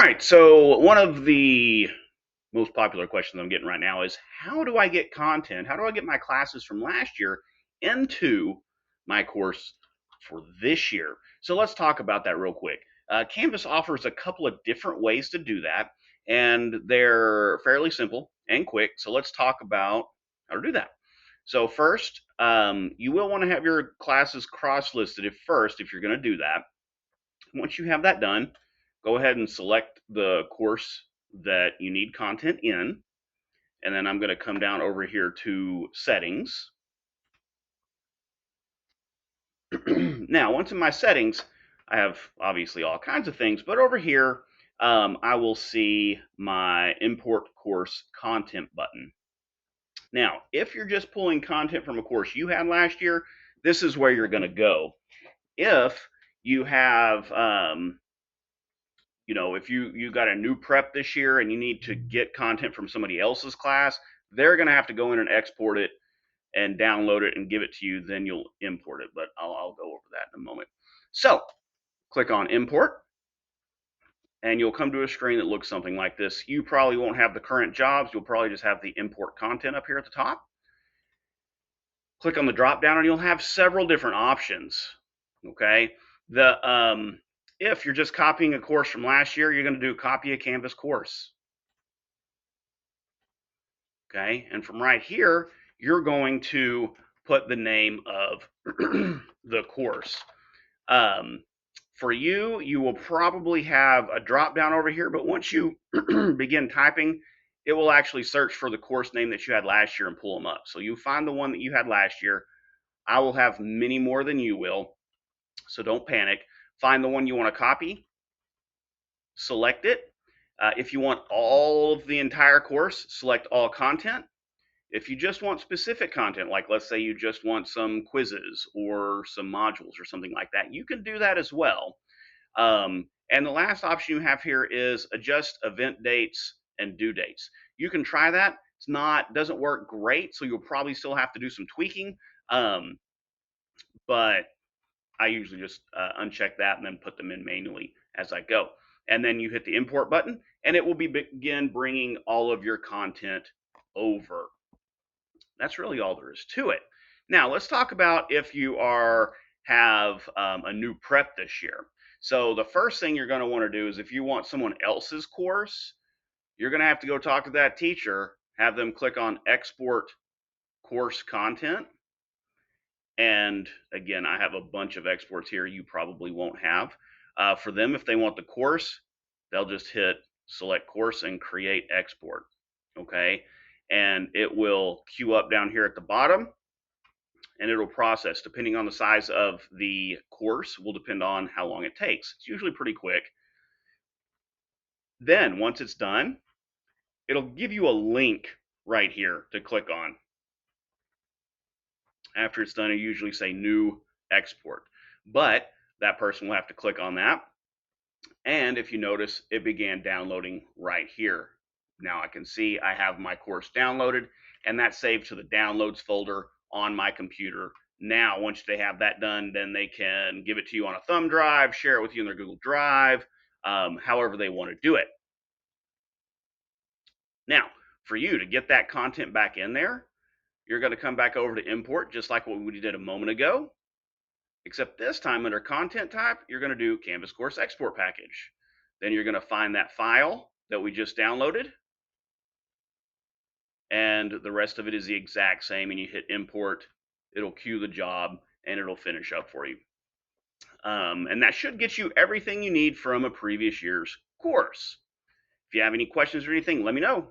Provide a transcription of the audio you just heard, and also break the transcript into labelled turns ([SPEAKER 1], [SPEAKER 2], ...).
[SPEAKER 1] right, so one of the most popular questions I'm getting right now is how do I get content? How do I get my classes from last year into my course for this year? So let's talk about that real quick. Canvas offers a couple of different ways to do that, and they're fairly simple and quick. So let's talk about how to do that. So first, you will want to have your classes cross-listed if you're going to do that. Once you have that done, go ahead and select the course that you need content in. And then I'm going to come down over here to settings. Now, once in my settings, I have obviously all kinds of things, but over here, I will see my import course content button. Now, if you're just pulling content from a course you had last year, this is where you're going to go. If you have if you got a new prep this year and you need to get content from somebody else's class, they're going to have to go in and export it and download it and give it to you. Then you'll import it, but I'll go over that in a moment. So click on import, and you'll come to a screen that looks something like this. You probably won't have the current jobs. You'll probably just have the import content up here at the top. Click on the drop down, and you'll have several different options. Okay, if you're just copying a course from last year, you're going to do copy a Canvas course. Okay, and from right here, you're going to put the name of the course. For you will probably have a drop down over here, but once you begin typing, it will actually search for the course name that you had last year and pull them up. So you find the one that you had last year. I will have many more than you will, so don't panic. Find the one you want to copy, select it. If you want all of the entire course, select all content. If you just want specific content, like let's say you just want some quizzes or some modules or something like that, you can do that as well. And the last option you have here is adjust event dates and due dates. You can try that. Doesn't work great, so you'll probably still have to do some tweaking. But I usually just uncheck that and then put them in manually as I go. And then you hit the import button, and it will begin bringing all of your content over. That's really all there is to it. Now let's talk about if you have a new prep this year. So the first thing you're going to want to do is if you want someone else's course, you're going to have to go talk to that teacher, have them click on export course content. And again, I have a bunch of exports here you probably won't have. For them, if they want the course, they'll just hit select course and create export. Okay, and it will queue up down here at the bottom, and it'll process. Depending on the size of the course will depend on how long it takes. It's usually pretty quick. Then once it's done, it'll give you a link right here to click on. After it's done, it usually say new export, but that person will have to click on that. And if you notice, it began downloading right here. Now I can see I have my course downloaded, and that's saved to the downloads folder on my computer. Now, once they have that done, then they can give it to you on a thumb drive, share it with you in their Google Drive, however they want to do it. Now, for you to get that content back in there, you're going to come back over to import, just like what we did a moment ago, except this time under content type, you're going to do Canvas Course Export Package. Then you're going to find that file that we just downloaded, and the rest of it is the exact same, and you hit import, it'll queue the job, and it'll finish up for you. And that should get you everything you need from a previous year's course. If you have any questions or anything, let me know.